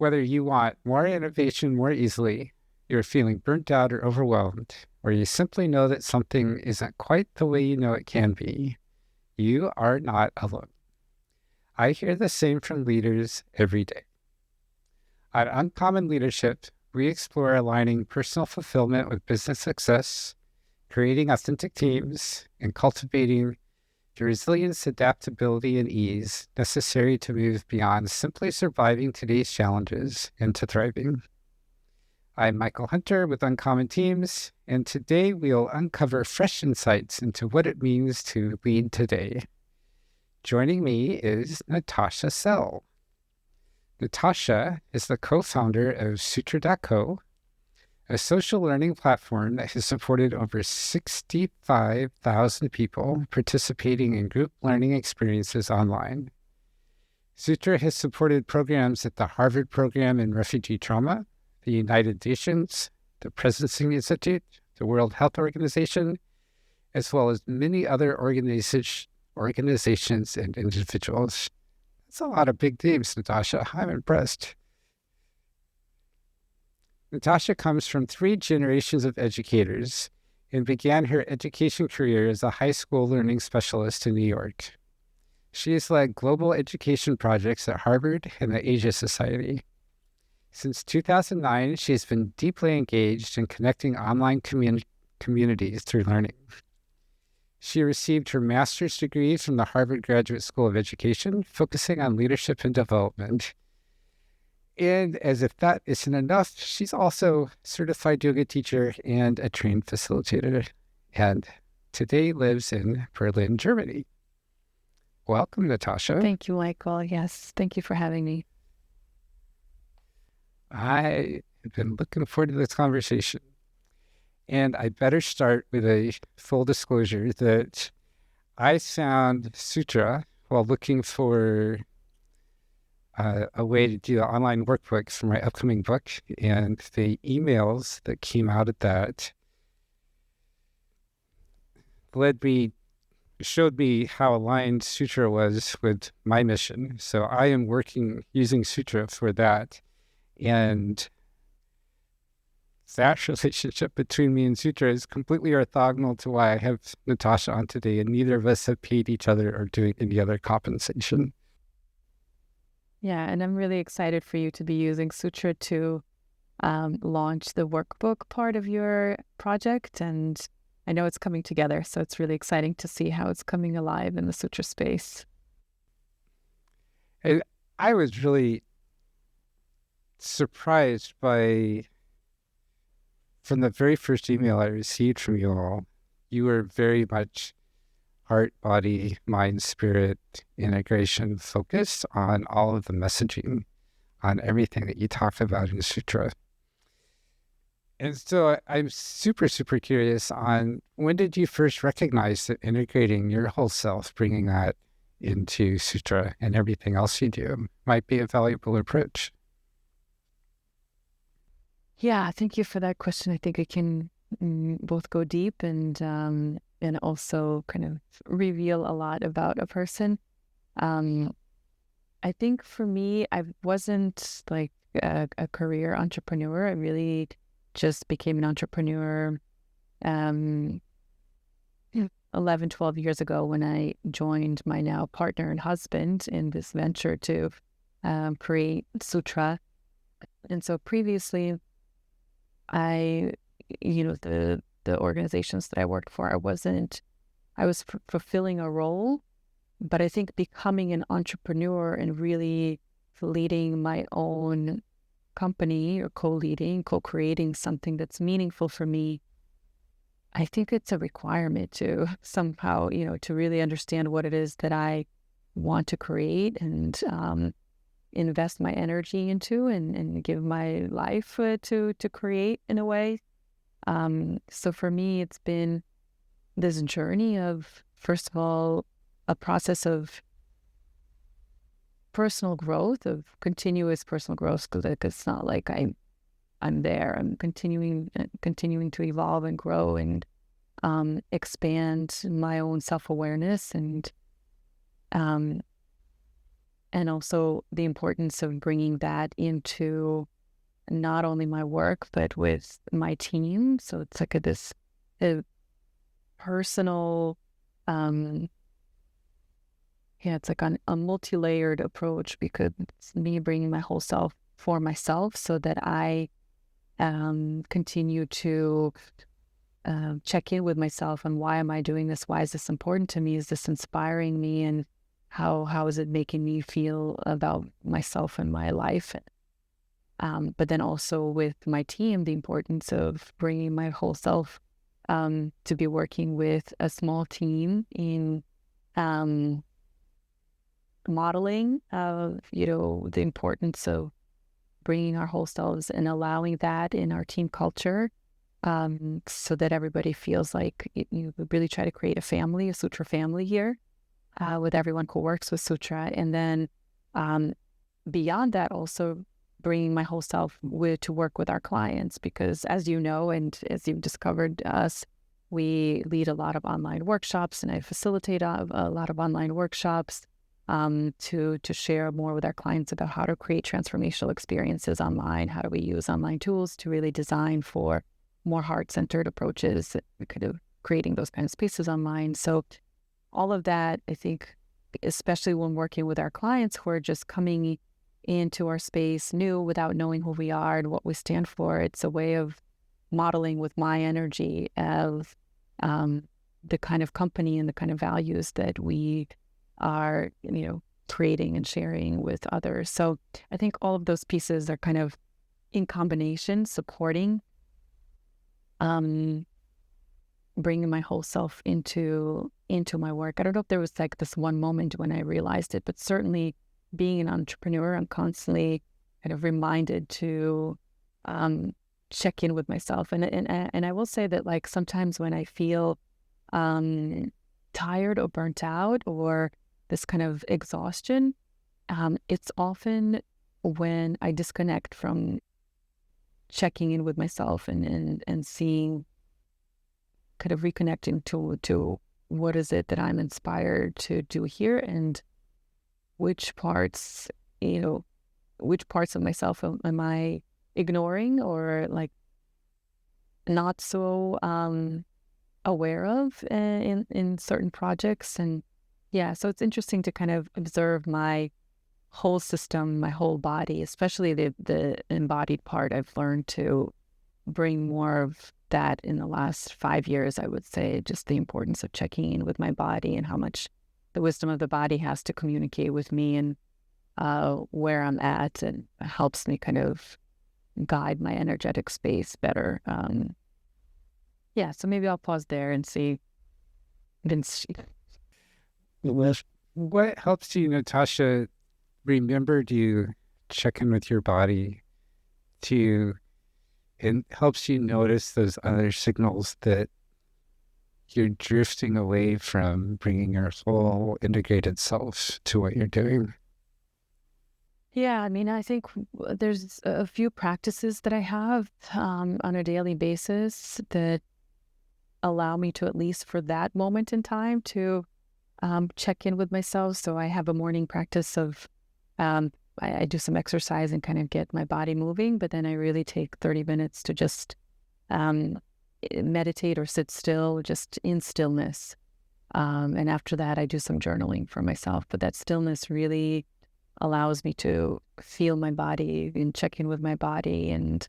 Whether you want more innovation more easily, you're feeling burnt out or overwhelmed, or you simply know that something isn't quite the way you know it can be, you are not alone. I hear the same from leaders every day. At Uncommon Leadership, we explore aligning personal fulfillment with business success, creating authentic teams, and cultivating the resilience, adaptability, and ease necessary to move beyond simply surviving today's challenges into thriving. I'm Michael Hunter with Uncommon Teams, and today we'll uncover fresh insights into what it means to lead today. Joining me is Natasha Sell. Natasha is the co-founder of Sutra.co, a social learning platform that has supported over 65,000 people participating in group learning experiences online. Sutra has supported programs at the Harvard Program in Refugee Trauma, the United Nations, the Presidency Institute, the World Health Organization, as well as many other organizations and individuals. That's a lot of big names, Natasha. I'm impressed. Natasha comes from 3 generations of educators and began her education career as a high school learning specialist in New York. She has led global education projects at Harvard and the Asia Society. Since 2009, she has been deeply engaged in connecting online communities through learning. She received her master's degree from the Harvard Graduate School of Education, focusing on leadership and development. And as if that isn't enough, she's also a certified yoga teacher and a trained facilitator, and today lives in Berlin, Germany. Welcome, Natasha. Thank you, Michael. Yes, thank you for having me. I have been looking forward to this conversation. And I better start with a full disclosure that I found Sutra while looking for a way to do an online workbook for my upcoming book, and the emails that came out of that showed me how aligned Sutra was with my mission. So I am using Sutra for that, and that relationship between me and Sutra is completely orthogonal to why I have Natasha on today, and neither of us have paid each other or doing any other compensation. Yeah, and I'm really excited for you to be using Sutra to launch the workbook part of your project. And I know it's coming together, so it's really exciting to see how it's coming alive in the Sutra space. And I was really surprised from the very first email I received from you all, you were very much heart, body, mind, spirit integration focused on all of the messaging, on everything that you talk about in Sutra. And so I'm super, super curious on, when did you first recognize that integrating your whole self, bringing that into Sutra and everything else you do might be a valuable approach? Yeah, thank you for that question. I think it can both go deep and also kind of reveal a lot about a person. I think for me, I wasn't like a career entrepreneur. I really just became an entrepreneur 11, 12 years ago when I joined my now partner and husband in this venture to create Sutra. And so previously, the organizations that I worked for, I was fulfilling a role, but I think becoming an entrepreneur and really leading my own company or co-creating something that's meaningful for me, I think it's a requirement to somehow, to really understand what it is that I want to create and invest my energy into and give my life to create in a way. So for me, it's been this journey of, first of all, a process of personal growth, of continuous personal growth, because it's not like I'm there. I'm continuing to evolve and grow and expand my own self-awareness and and also the importance of bringing that into not only my work, but with my team. So it's like this a personal, um, yeah, it's like a multi-layered approach, because it's me bringing my whole self for myself so that I continue to check in with myself on why am I doing this? Why is this important to me? Is this inspiring me? And how is it making me feel about myself and my life? But then also with my team, the importance of bringing my whole self to be working with a small team in um, modeling of, the importance of bringing our whole selves and allowing that in our team culture, so that everybody feels like you really try to create a family, a Sutra family here, with everyone who works with Sutra. And then um, beyond that, also bringing my whole self to work with our clients, because as you know, and as you've discovered us, we lead a lot of online workshops, and I facilitate a lot of online workshops to share more with our clients about how to create transformational experiences online. How do we use online tools to really design for more heart-centered approaches, kind of creating those kind of spaces online. So all of that, I think, especially when working with our clients who are just coming into our space new without knowing who we are and what we stand for, it's a way of modeling with my energy of the kind of company and the kind of values that we are, creating and sharing with others. So I think all of those pieces are kind of in combination, supporting bringing my whole self into my work. I don't know if there was like this one moment when I realized it, but certainly being an entrepreneur, I'm constantly kind of reminded to check in with myself. And I will say that, like, sometimes when I feel tired or burnt out or this kind of exhaustion, it's often when I disconnect from checking in with myself and seeing, kind of reconnecting to what is it that I'm inspired to do here, and which parts, which parts of myself am I ignoring or like not so aware of in certain projects. And yeah, so it's interesting to kind of observe my whole system, my whole body, especially the embodied part. I've learned to bring more of that in the last 5 years, I would say, just the importance of checking in with my body and how much the wisdom of the body has to communicate with me, and where I'm at, and helps me kind of guide my energetic space better. Yeah, so maybe I'll pause there and see. What helps you, Natasha, remember to check in with your body, it helps you notice those other signals that you're drifting away from bringing your whole integrated self to what you're doing? Yeah, I mean, I think there's a few practices that I have on a daily basis that allow me to, at least for that moment in time, to check in with myself. So I have a morning practice of, I do some exercise and kind of get my body moving, but then I really take 30 minutes to just meditate or sit still, just in stillness. And after that, I do some journaling for myself. But that stillness really allows me to feel my body and check in with my body, and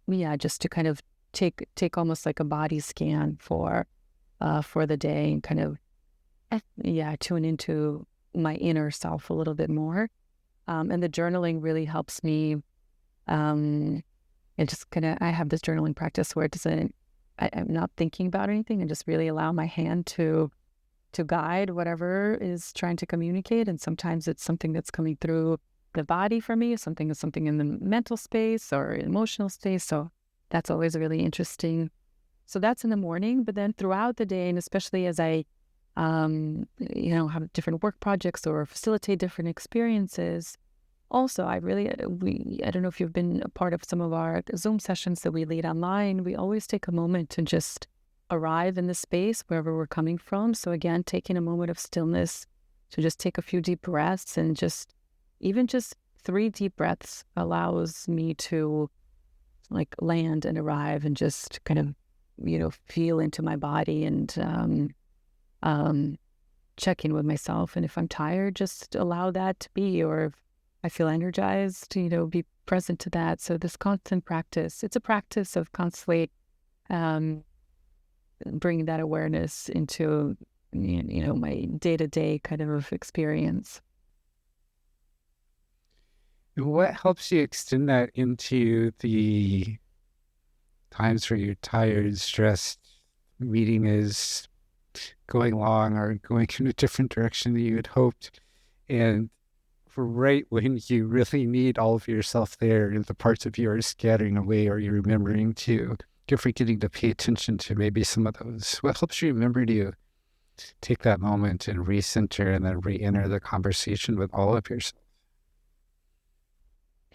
yeah, just to kind of take almost like a body scan for the day, and kind of tune into my inner self a little bit more. And the journaling really helps me. And just kind of, I have this journaling practice where it doesn't, I'm not thinking about anything, and just really allow my hand to guide whatever is trying to communicate. And sometimes it's something that's coming through the body for me, something in the mental space or emotional space. So that's always really interesting. So that's in the morning, but then throughout the day, and especially as I, have different work projects or facilitate different experiences. Also, I don't know if you've been a part of some of our Zoom sessions that we lead online. We always take a moment to just arrive in the space wherever we're coming from. So again, taking a moment of stillness to just take a few deep breaths, and just 3 deep breaths allows me to like land and arrive and just kind of, feel into my body and um, check in with myself. And if I'm tired, just allow that to be. Or if I feel energized, be present to that. So this constant practice, it's a practice of constantly um, bringing that awareness into, my day-to-day kind of experience. What helps you extend that into the times where you're tired, stressed, meeting is going long or going in a different direction than you had hoped? And for right when you really need all of yourself there, and the parts of you are scattering away, or you're remembering to, you're forgetting to pay attention to maybe some of those. What helps you remember to take that moment and recenter and then re-enter the conversation with all of yourself?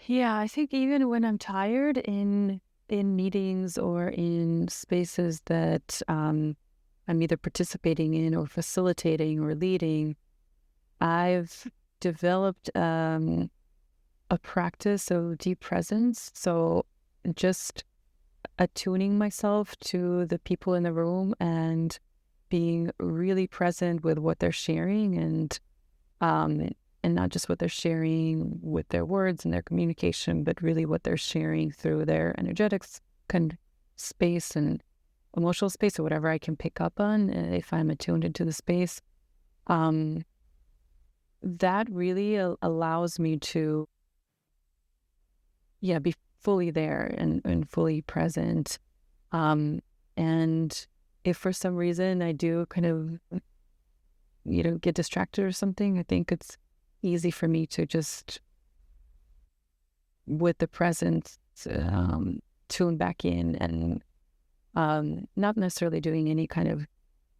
Yeah, I think even when I'm tired in meetings or in spaces that I'm either participating in or facilitating or leading, I've developed a practice of deep presence. So just attuning myself to the people in the room and being really present with what they're sharing, um, and not just what they're sharing with their words and their communication, but really what they're sharing through their energetics, kind of space and emotional space, or whatever I can pick up on if I'm attuned into the space. Um, that really allows me to, yeah, be fully there and fully present. Um, and if for some reason I do kind of, get distracted or something, I think it's easy for me to just, with the presence, tune back in and not necessarily doing any kind of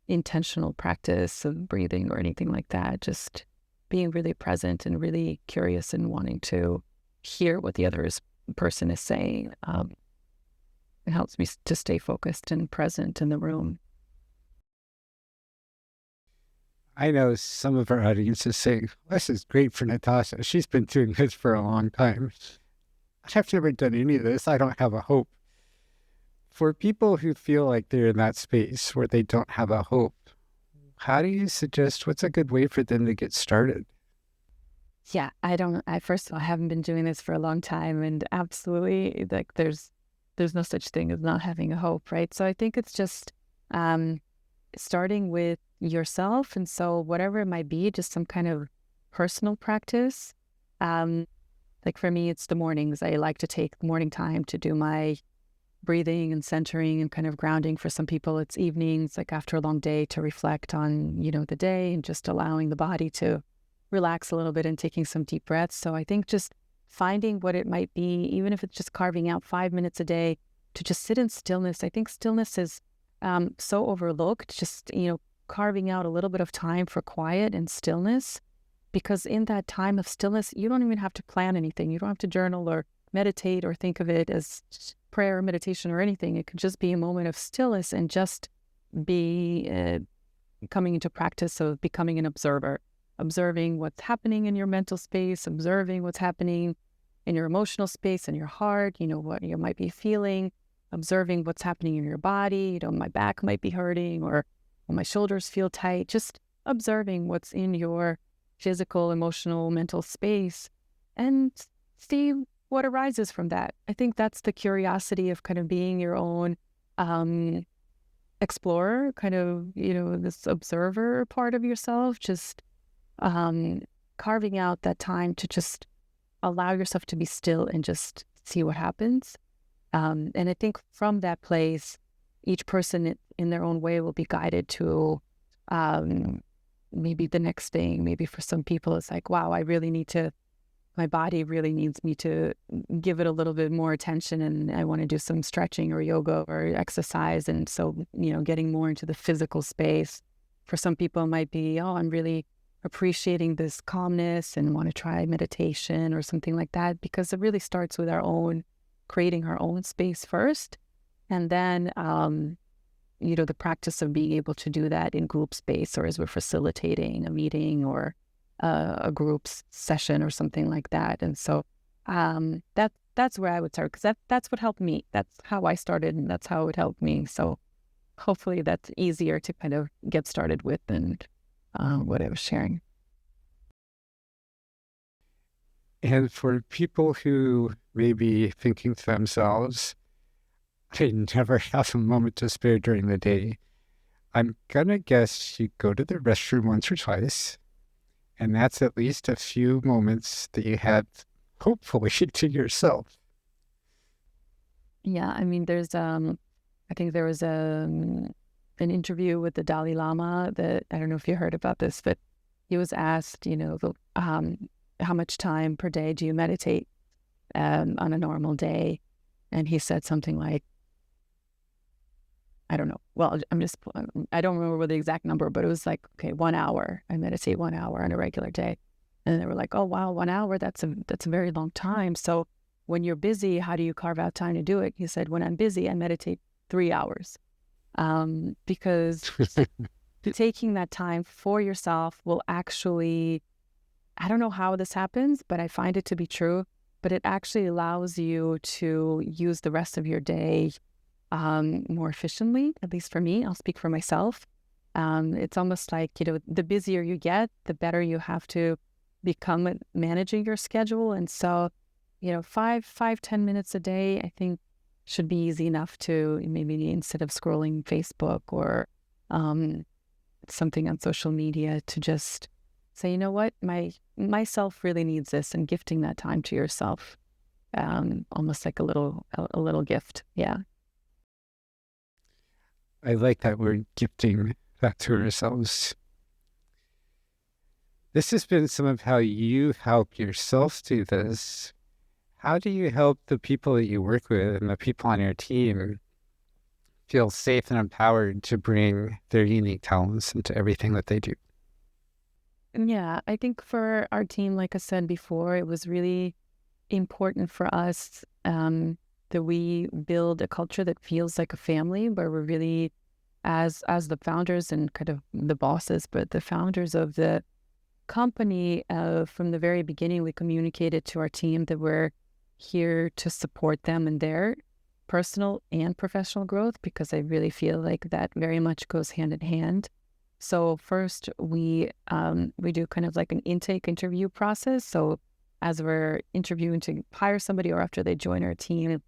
intentional practice of breathing or anything like that, just being really present and really curious and wanting to hear what the person is saying. It helps me to stay focused and present in the room. I know some of our audience is saying, this is great for Natasha. She's been doing this for a long time. I've never done any of this. I don't have a hope. For people who feel like they're in that space where they don't have a hope, how do you suggest what's a good way for them to get started? Yeah, first of all, I haven't been doing this for a long time, and absolutely, like, there's no such thing as not having a hope, right? So I think it's just um, starting with yourself. And so whatever it might be, just some kind of personal practice. Um, like for me, it's the mornings. I like to take morning time to do my breathing and centering and kind of grounding. For some people, it's evenings, like after a long day, to reflect on, the day and just allowing the body to relax a little bit and taking some deep breaths. So I think just finding what it might be, even if it's just carving out 5 minutes a day to just sit in stillness. I think stillness is so overlooked, just, carving out a little bit of time for quiet and stillness, because in that time of stillness, you don't even have to plan anything. You don't have to journal or meditate or think of it as prayer, meditation, or anything. It could just be a moment of stillness and just be coming into practice of becoming an observer, observing what's happening in your mental space, observing what's happening in your emotional space and your heart, what you might be feeling, observing what's happening in your body. My back might be hurting, or my shoulders feel tight. Just observing what's in your physical, emotional, mental space, and see what arises from that. I think that's the curiosity of kind of being your own explorer, kind of, this observer part of yourself, just carving out that time to just allow yourself to be still and just see what happens. And I think from that place, each person in their own way will be guided to maybe the next thing. Maybe for some people, it's like, wow, my body really needs me to give it a little bit more attention, and I want to do some stretching or yoga or exercise. And so, getting more into the physical space. For some people, it might be, oh, I'm really appreciating this calmness and want to try meditation or something like that, because it really starts with creating our own space first. And then, the practice of being able to do that in group space, or as we're facilitating a meeting or a group's session or something like that. And so that's where I would start, because that's what helped me. That's how I started, and that's how it helped me. So hopefully that's easier to kind of get started with than what I was sharing. And for people who may be thinking to themselves, I never have a moment to spare during the day, I'm gonna guess you go to the restroom once or twice, and that's at least a few moments that you have, hopefully, to yourself. Yeah, I mean, I think there was an interview with the Dalai Lama that, I don't know if you heard about this, but he was asked, how much time per day do you meditate on a normal day? And he said something like, I don't know. Well, I don't remember the exact number, but it was like, okay, 1 hour. I meditate 1 hour on a regular day. And they were like, oh, wow, 1 hour, that's a very long time. So when you're busy, how do you carve out time to do it? He said, when I'm busy, I meditate 3 hours. Because taking that time for yourself will actually, I don't know how this happens, but I find it to be true, but it actually allows you to use the rest of your day more efficiently. At least for me, I'll speak for myself. It's almost like, the busier you get, the better you have to become at managing your schedule. And so, 10 minutes a day, I think should be easy enough to, maybe instead of scrolling Facebook or something on social media, to just say, you know what, myself really needs this, and gifting that time to yourself, almost like a little gift. Yeah. I like that word, gifting that to ourselves. This has been some of how you help yourself do this. How do you help the people that you work with and the people on your team feel safe and empowered to bring their unique talents into everything that they do? Yeah, I think for our team, like I said before, it was really important for us that we build a culture that feels like a family, where we're really, as the founders and kind of the bosses, but the founders of the company, from the very beginning, we communicated to our team that we're here to support them in their personal and professional growth, because I really feel like that very much goes hand in hand. So first, we do kind of like an intake interview process. So as we're interviewing to hire somebody, or after they join our team,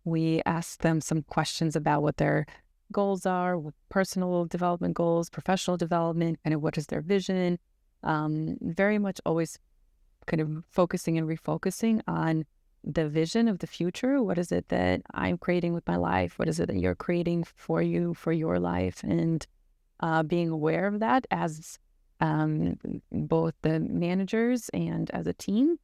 we ask them some questions about what their goals are, personal development goals, professional development, kind of what is their vision. Very much always kind of focusing and refocusing on the vision of the future. What is it that I'm creating with my life? What is it that you're creating for you, for your life? And being aware of that as both the managers and as a team.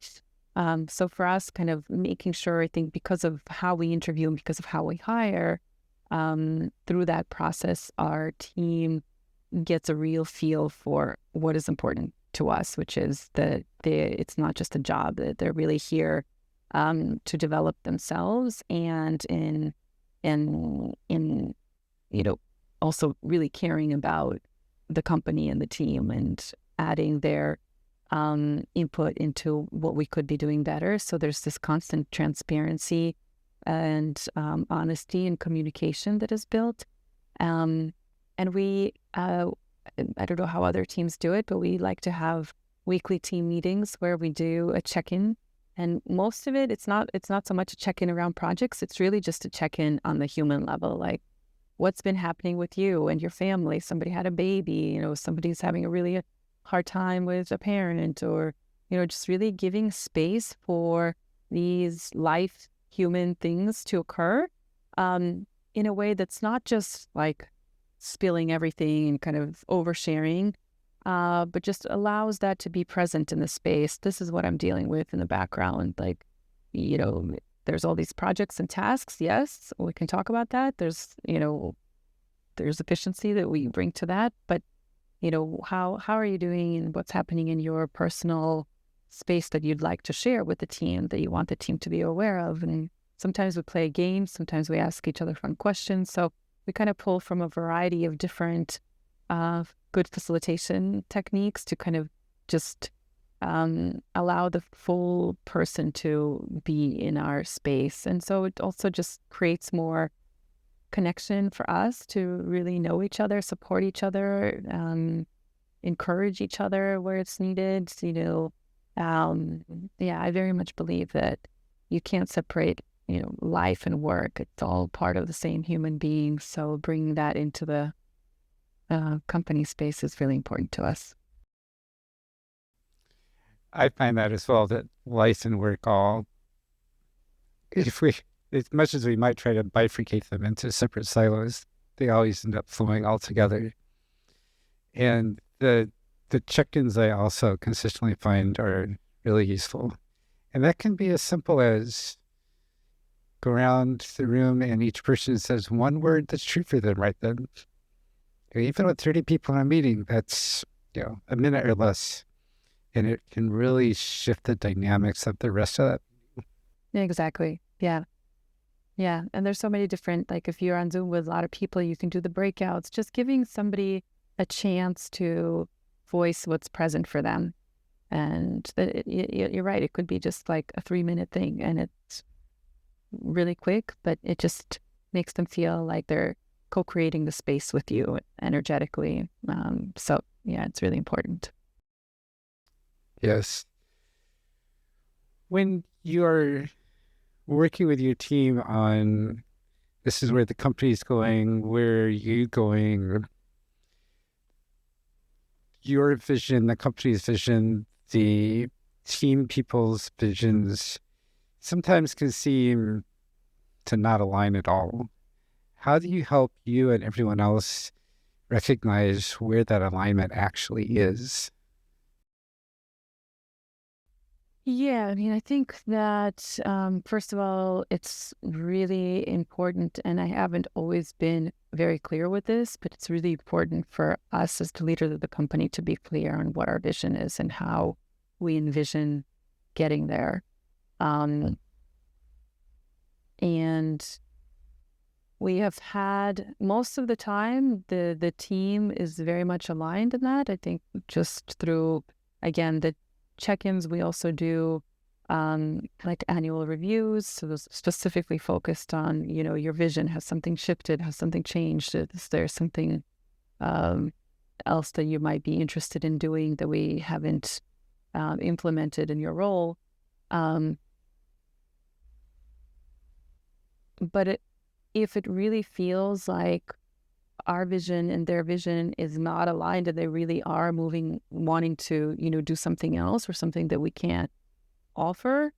So for us, kind of making sure, I think, because of how we interview and because of how we hire, through that process, our team gets a real feel for what is important to us, which is that it's not just a job, that they're really here to develop themselves, and in also really caring about the company and the team, and adding their input into what we could be doing better. So there's this constant transparency and honesty and communication that is built. And we, I don't know how other teams do it, but we like to have weekly team meetings where we do a check-in. And most of it, it's not so much a check-in around projects. It's really just a check-in on the human level, like what's been happening with you and your family. Somebody had a baby, somebody's having a really hard time with a parent, or, just really giving space for these life human things to occur in a way that's not just like spilling everything and kind of oversharing, but just allows that to be present in the space. This is what I'm dealing with in the background. Like, there's all these projects and tasks. Yes, we can talk about that. There's efficiency that we bring to that. But, how are you doing, and what's happening in your personal space that you'd like to share with the team, that you want the team to be aware of? And sometimes we play games. Sometimes we ask each other fun questions. So we kind of pull from a variety of different good facilitation techniques to kind of just allow the full person to be in our space. And so it also just creates more connection for us to really know each other, support each other, encourage each other where it's needed. Yeah, I very much believe that you can't separate, life and work. It's all part of the same human being. So bringing that into the company space is really important to us. I find that as well, that life and work all, if we, as much as we might try to bifurcate them into separate silos, they always end up flowing all together. And the check-ins I also consistently find are really useful. And that can be as simple as go around the room and each person says one word that's true for them right then. Even with 30 people in a meeting, that's, a minute or less. And it can really shift the dynamics of the rest of that. Yeah, exactly. Yeah. Yeah. And there's so many different, like if you're on Zoom with a lot of people, you can do the breakouts, just giving somebody a chance to voice what's present for them. And you're right. It could be just like a 3-minute thing and it's really quick, but it just makes them feel like they're co-creating the space with you energetically. So yeah, it's really important. Yes. When you're working with your team on this is where the company's going, where are you going, your vision, the company's vision, the team people's visions sometimes can seem to not align at all. How do you help you and everyone else recognize where that alignment actually is? Yeah, I mean, I think that first of all, it's really important, and I haven't always been very clear with this, but it's really important for us as the leaders of the company to be clear on what our vision is and how we envision getting there. Um, and we have had most of the time the team is very much aligned in that. I think just through again the check-ins we also do like annual reviews, so those specifically focused on your vision. Has something shifted? Has something changed? Is there something um, else that you might be interested in doing that we haven't implemented in your role? Um, but if it really feels like our vision and their vision is not aligned and they really are wanting to, do something else or something that we can't offer,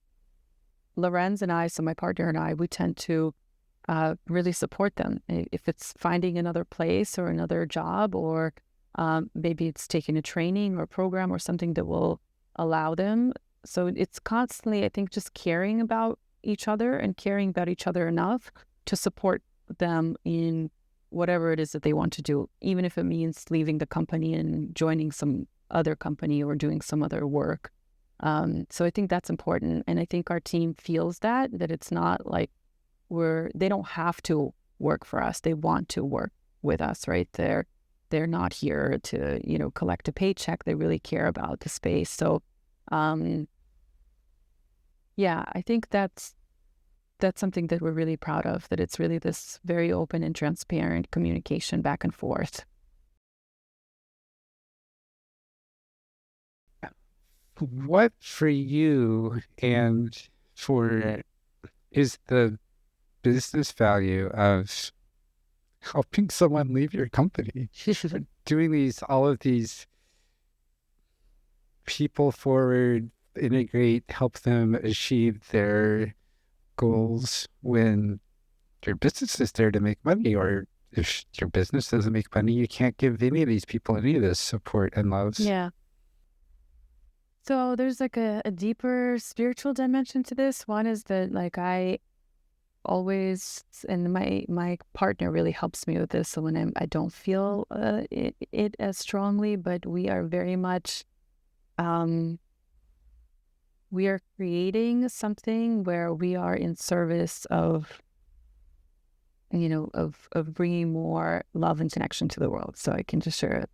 Lorenz and I, so my partner and I, we tend to really support them. If it's finding another place or another job, or maybe it's taking a training or program or something that will allow them. So it's constantly, I think, just caring about each other and caring about each other enough to support them in whatever it is that they want to do, even if it means leaving the company and joining some other company or doing some other work. So I think that's important. And I think our team feels that it's not like they don't have to work for us. They want to work with us, right? They're not here to, collect a paycheck. They really care about the space. So, yeah, I think that's something that we're really proud of, that it's really this very open and transparent communication back and forth. What for you and for is the business value of helping someone leave your company? Doing all of these people forward, integrate, help them achieve their goals when your business is there to make money, or if your business doesn't make money, you can't give any of these people any of this support and love. Yeah. So there's like a deeper spiritual dimension to this. One is that like I always, and my partner really helps me with this. So when I don't feel it as strongly, but we are very much um, we are creating something where we are in service of of bringing more love and connection to the world. So I can just share,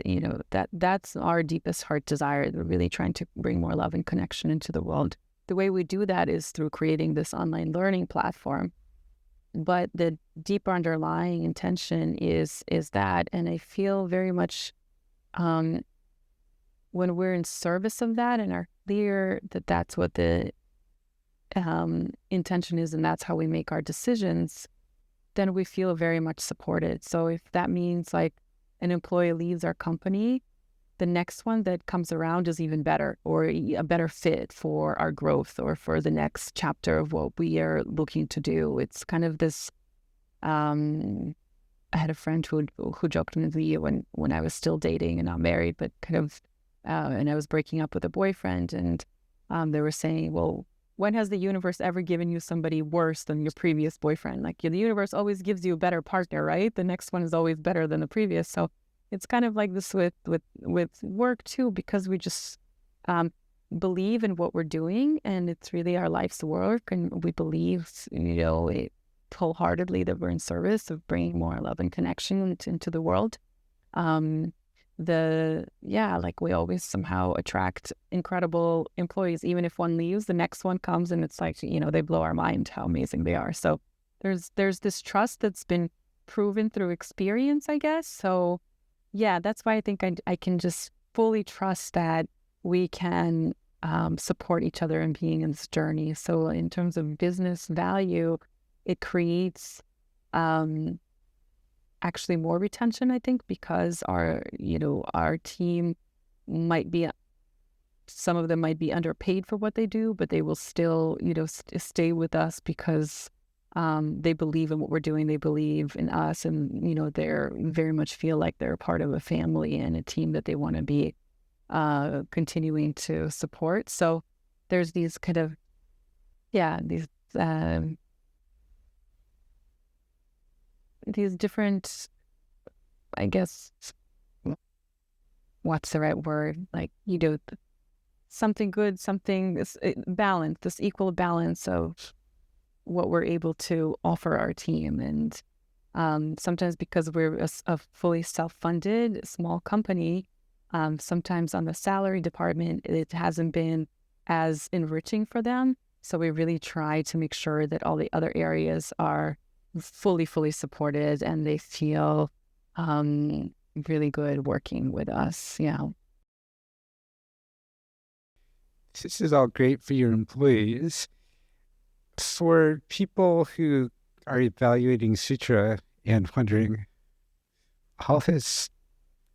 that that's our deepest heart desire. We're really trying to bring more love and connection into the world. The way we do that is through creating this online learning platform. But the deeper underlying intention is that, and I feel very much um, when we're in service of that and are clear that that's what the intention is, and that's how we make our decisions, then we feel very much supported. So if that means like an employee leaves our company, the next one that comes around is even better, or a better fit for our growth or for the next chapter of what we are looking to do. It's kind of this, I had a friend who joked with me when I was still dating and not married, but kind of, and I was breaking up with a boyfriend, and they were saying, well, when has the universe ever given you somebody worse than your previous boyfriend? Like, the universe always gives you a better partner, right? The next one is always better than the previous. So it's kind of like this with work too, because we just believe in what we're doing, and it's really our life's work, and we believe, wholeheartedly that we're in service of bringing more love and connection into the world. Like we always somehow attract incredible employees. Even if one leaves, the next one comes, and it's like, they blow our mind how amazing they are. So there's this trust that's been proven through experience, I guess. So yeah, that's why I think I can just fully trust that we can support each other in being in this journey. So in terms of business value, it creates actually more retention, I think, because our team might be, some of them might be underpaid for what they do, but they will still, stay with us because they believe in what we're doing. They believe in us, and, they're very much feel like they're a part of a family and a team that they want to be continuing to support. So there's these kind of, these different, I guess, what's the right word? Like, something good, something balance, this equal balance of what we're able to offer our team. And sometimes because we're a fully self-funded small company, sometimes on the salary department, it hasn't been as enriching for them. So we really try to make sure that all the other areas are fully supported, and they feel really good working with us. Yeah. This is all great for your employees. For people who are evaluating Sutra and wondering, all this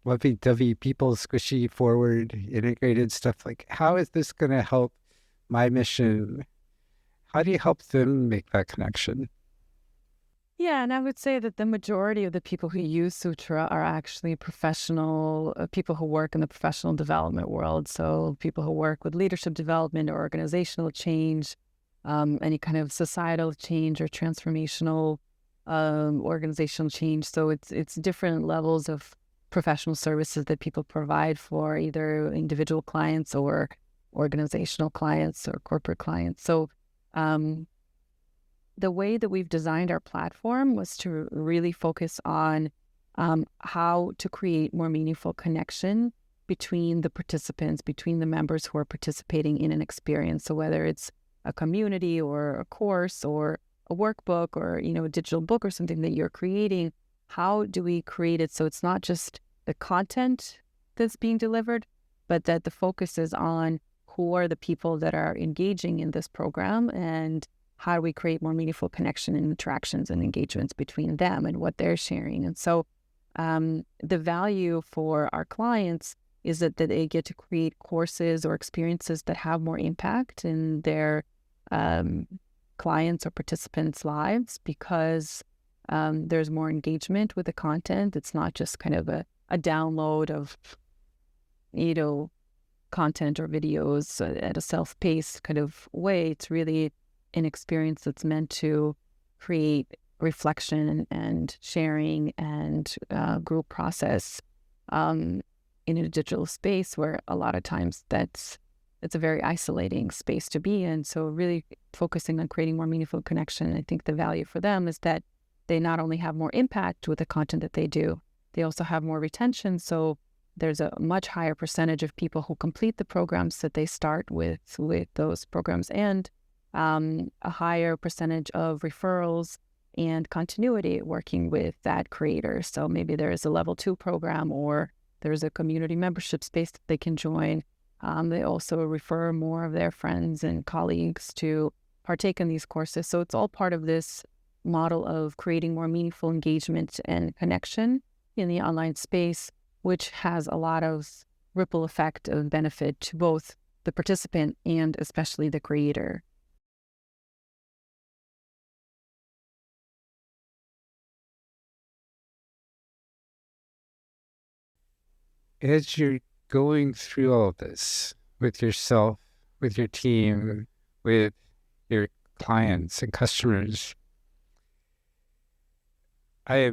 lovey-dovey, people squishy forward integrated stuff, like, how is this going to help my mission? How do you help them make that connection? Yeah, and I would say that the majority of the people who use Sutra are actually professional people who work in the professional development world. So people who work with leadership development or organizational change, any kind of societal change or transformational organizational change. So it's different levels of professional services that people provide for either individual clients or organizational clients or corporate clients. So the way that we've designed our platform was to really focus on how to create more meaningful connection between the participants, between the members who are participating in an experience. So whether it's a community or a course or a workbook or, a digital book or something that you're creating, how do we create it so it's not just the content that's being delivered, but that the focus is on who are the people that are engaging in this program, and how do we create more meaningful connection and interactions and engagements between them and what they're sharing. And so the value for our clients is that they get to create courses or experiences that have more impact in their clients or participants' lives, because there's more engagement with the content. It's not just kind of a download of, content or videos at a self-paced kind of way. It's really an experience that's meant to create reflection and sharing and group process in a digital space where a lot of times it's a very isolating space to be in. So really focusing on creating more meaningful connection. I think the value for them is that they not only have more impact with the content that they do, they also have more retention. So there's a much higher percentage of people who complete the programs that they start with those programs, and a higher percentage of referrals and continuity working with that creator. So maybe there is a level 2 program, or there's a community membership space that they can join. They also refer more of their friends and colleagues to partake in these courses. So it's all part of this model of creating more meaningful engagement and connection in the online space, which has a lot of ripple effect of benefit to both the participant and especially the creator. As you're going through all of this with yourself, with your team, with your clients and customers, I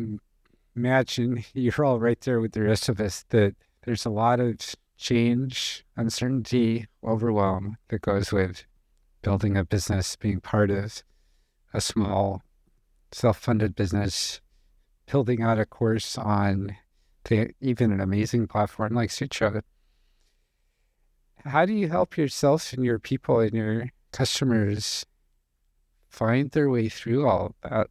imagine you're all right there with the rest of us, that there's a lot of change, uncertainty, overwhelm that goes with building a business, being part of a small self-funded business, building out a course on even an amazing platform like Sutra. How do you help yourself and your people and your customers find their way through all of that?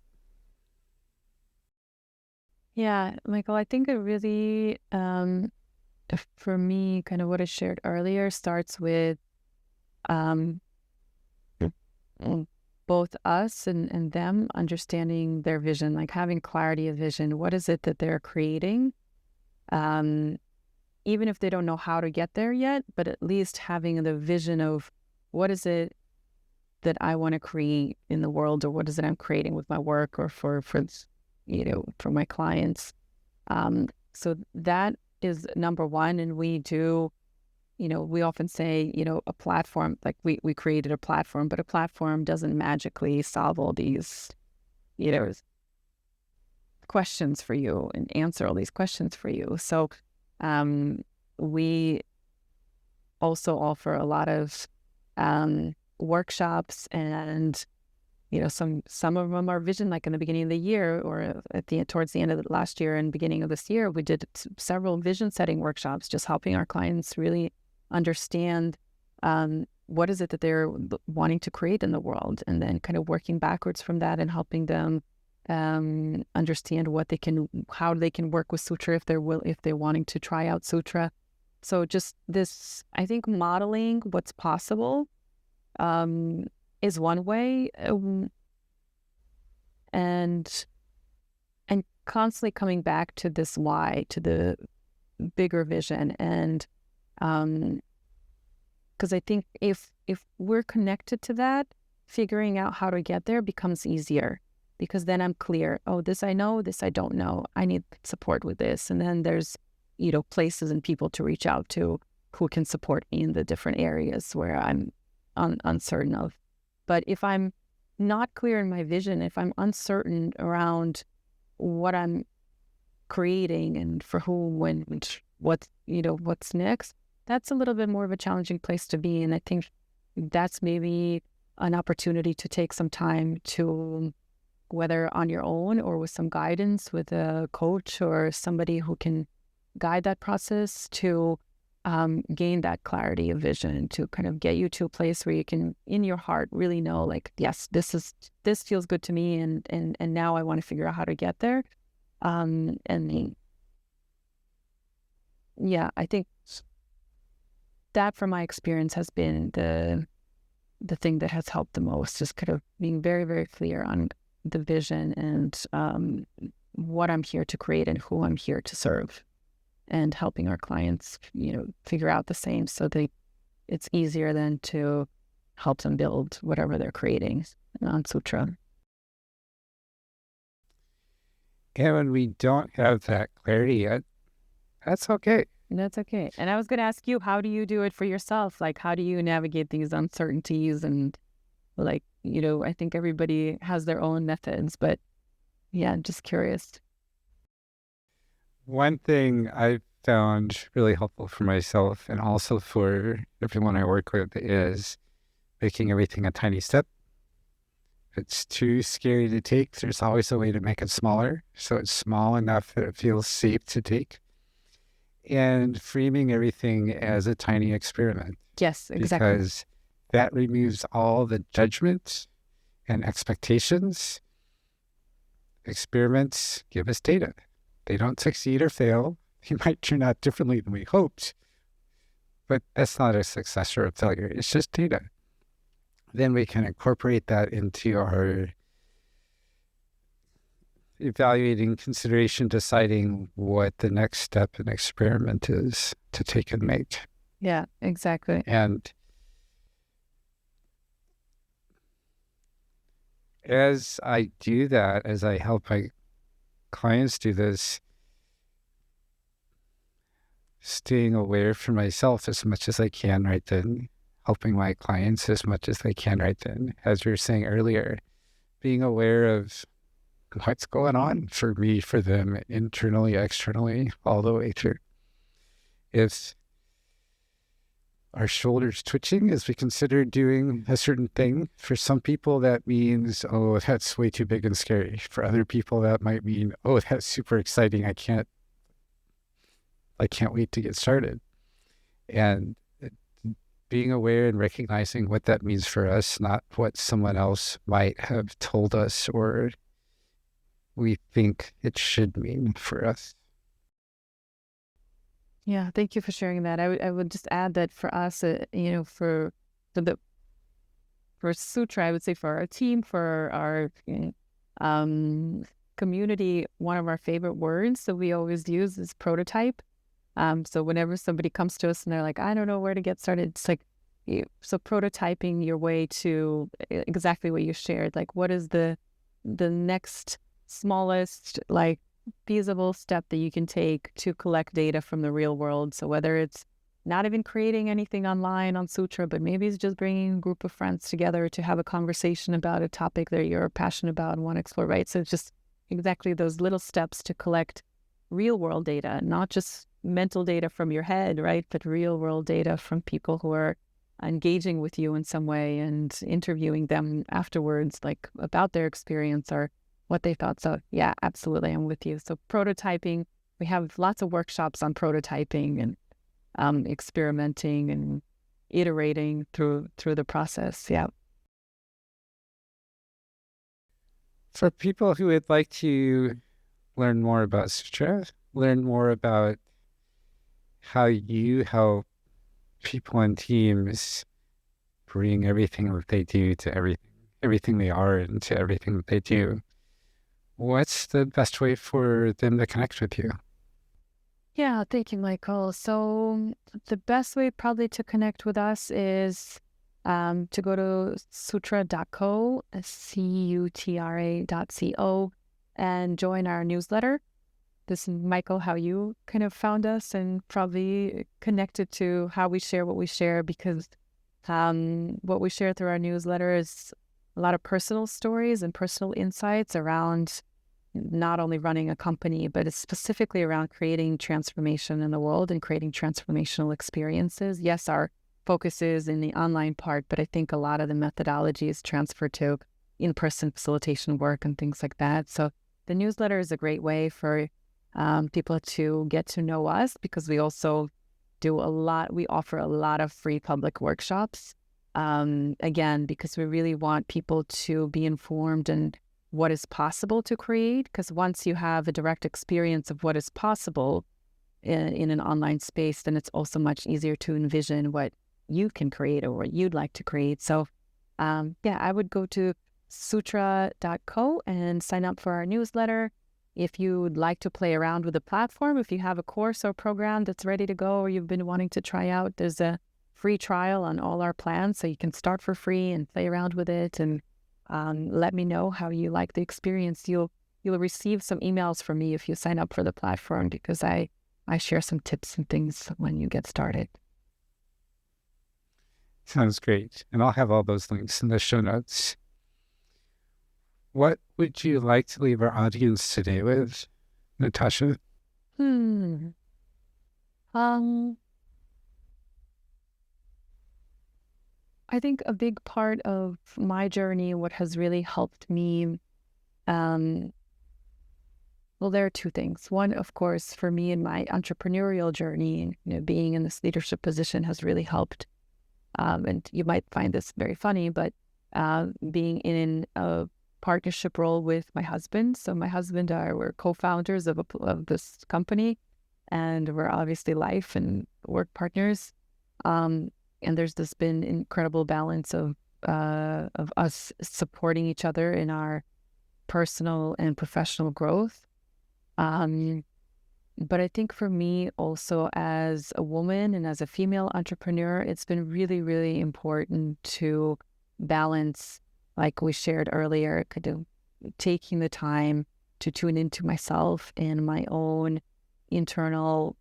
Yeah, Michael, I think it really, for me, kind of what I shared earlier starts with um, both us and them understanding their vision, like having clarity of vision. What is it that they're creating? Um, Even if they don't know how to get there yet, but at least having the vision of what is it that I want to create in the world, or what is it I'm creating with my work, or for my clients. So that is number one. And we do, we often say, a platform, like we created a platform, but a platform doesn't magically solve all these, you know, questions for you and answer all these questions for you. So um, we also offer a lot of workshops, and some of them are vision, like in the beginning of the year, or towards the end of the last year and beginning of this year, we did several vision setting workshops, just helping our clients really understand what is it that they're wanting to create in the world, and then kind of working backwards from that and helping them understand how they can work with Sutra if they're wanting to try out Sutra. So just this, I think, modeling what's possible is one way, and constantly coming back to this why, to the bigger vision, and because I think if we're connected to that, figuring out how to get there becomes easier, because then I'm clear. Oh, this I know, this I don't know. I need support with this, and then there's places and people to reach out to who can support me in the different areas where I'm uncertain of. But if I'm not clear in my vision, if I'm uncertain around what I'm creating and for whom and what's next, that's a little bit more of a challenging place to be. And I think that's maybe an opportunity to take some time to, whether on your own or with some guidance with a coach or somebody who can guide that process, to gain that clarity of vision, to kind of get you to a place where you can, in your heart, really know, like, yes, this feels good to me, and now I want to figure out how to get there. And yeah, I think that, from my experience, has been the thing that has helped the most, just kind of being very, very clear on the vision and what I'm here to create and who I'm here to serve, and helping our clients, figure out the same, so it's easier then to help them build whatever they're creating on Sutra. And when we don't have that clarity yet, that's okay. That's okay. And I was going to ask you, how do you do it for yourself? Like, how do you navigate these uncertainties? And I think everybody has their own methods, but yeah, I'm just curious. One thing I've found really helpful for myself and also for everyone I work with is making everything a tiny step. If it's too scary to take, there's always a way to make it smaller, so it's small enough that it feels safe to take. And framing everything as a tiny experiment, Yes, exactly. because that removes all the judgments and expectations. Experiments give us data. They don't succeed or fail. They might turn out differently than we hoped, but that's not a success or a failure. It's just data. Then we can incorporate that into our evaluating, consideration, deciding what the next step in experiment is to take and make. Yeah, exactly. And as I do that, as I help my clients do this, staying aware for myself as much as I can right then, helping my clients as much as they can right then, as you were saying earlier, being aware of what's going on for me, for them, internally, externally, all the way through. If our shoulders twitching as we consider doing a certain thing, for some people that means, oh, that's way too big and scary. For other people that might mean, oh, that's super exciting. I can't wait to get started. And being aware and recognizing what that means for us, not what someone else might have told us or we think it should mean for us. Yeah, thank you for sharing that. I would just add that for us, for the for Sutra, I would say for our team, for our community, one of our favorite words that we always use is prototype. So whenever somebody comes to us and they're like, I don't know where to get started, it's like, so prototyping your way to exactly what you shared. Like, what is the next smallest, like, feasible step that you can take to collect data from the real world? So whether it's not even creating anything online on Sutra, but maybe it's just bringing a group of friends together to have a conversation about a topic that you're passionate about and want to explore, right? So it's just exactly those little steps to collect real world data, not just mental data from your head, right? But real world data from people who are engaging with you in some way and interviewing them afterwards, like about their experience or what they thought. So yeah, absolutely, I'm with you. So prototyping, we have lots of workshops on prototyping and experimenting and iterating through the process. Yeah. For people who would like to learn more about Sutra, learn more about how you help people and teams bring everything that they do to everything they are and to everything that they do, what's the best way for them to connect with you? Yeah, thank you, Michael. So the best way probably to connect with us is to go to sutra.co, CUTRA.co, and join our newsletter. This is, Michael, how you kind of found us and probably connected to how we share what we share, because what we share through our newsletter is a lot of personal stories and personal insights around not only running a company, but it's specifically around creating transformation in the world and creating transformational experiences. Yes, our focus is in the online part, but I think a lot of the methodology is transferred to in-person facilitation work and things like that. So the newsletter is a great way for people to get to know us, because we also we offer a lot of free public workshops. Again, because we really want people to be informed and what is possible to create, because once you have a direct experience of what is possible in an online space, then it's also much easier to envision what you can create or what you'd like to create. So yeah, I would go to sutra.co and sign up for our newsletter. If you would like to play around with the platform, if you have a course or program that's ready to go or you've been wanting to try out, there's a free trial on all our plans, so you can start for free and play around with it and let me know how you like the experience. You'll receive some emails from me if you sign up for the platform, because I share some tips and things when you get started. Sounds great. And I'll have all those links in the show notes. What would you like to leave our audience today with, Natasha? Um, I I think a big part of my journey, what has really helped me, um, well, there are two things. One, of course, for me in my entrepreneurial journey, being in this leadership position has really helped. And you might find this very funny, but being in a partnership role with my husband. So my husband and I were co-founders of this company, and we're obviously life and work partners. Um, and there's this been incredible balance of us supporting each other in our personal and professional growth. Um, but I think for me also as a woman and as a female entrepreneur, it's been really, really important to balance, like we shared earlier, kind of taking the time to tune into myself and my own internal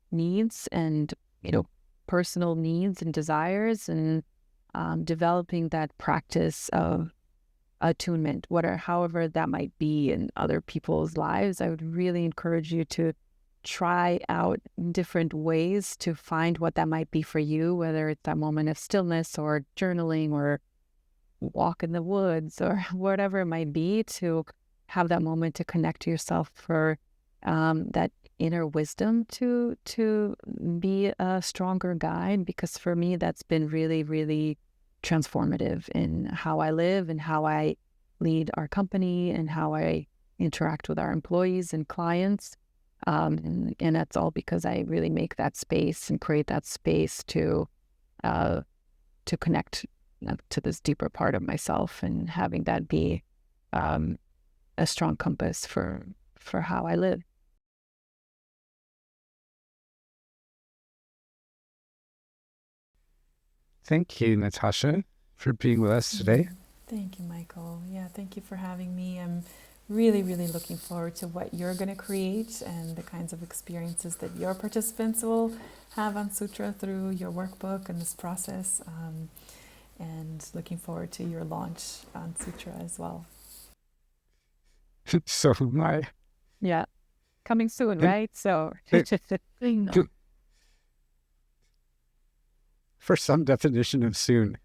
needs and, personal needs and desires, and developing that practice of attunement, however that might be in other people's lives. I would really encourage you to try out different ways to find what that might be for you, whether it's that moment of stillness or journaling or walk in the woods or whatever it might be, to have that moment to connect to yourself for that inner wisdom to be a stronger guide. Because for me, that's been really, really transformative in how I live and how I lead our company and how I interact with our employees and clients. And that's all because I really make that space and create that space uh, to connect to this deeper part of myself, and having that be a strong compass for how I live. Thank you, Natasha, for being with us today. Thank you, Michael. Yeah, thank you for having me. I'm really, really looking forward to what you're going to create and the kinds of experiences that your participants will have on Sutra through your workbook and this process. And looking forward to your launch on Sutra as well. So my Yeah, coming soon, and right? So for some definition of soon.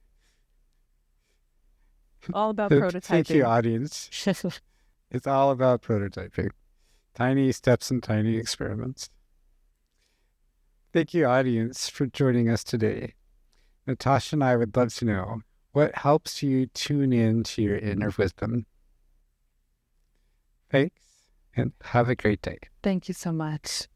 all about Thank you, prototyping. audience. It's all about prototyping. Tiny steps and tiny experiments. Thank you, audience, for joining us today. Natasha and I would love to know what helps you tune in to your inner wisdom. Thanks, and have a great day. Thank you so much.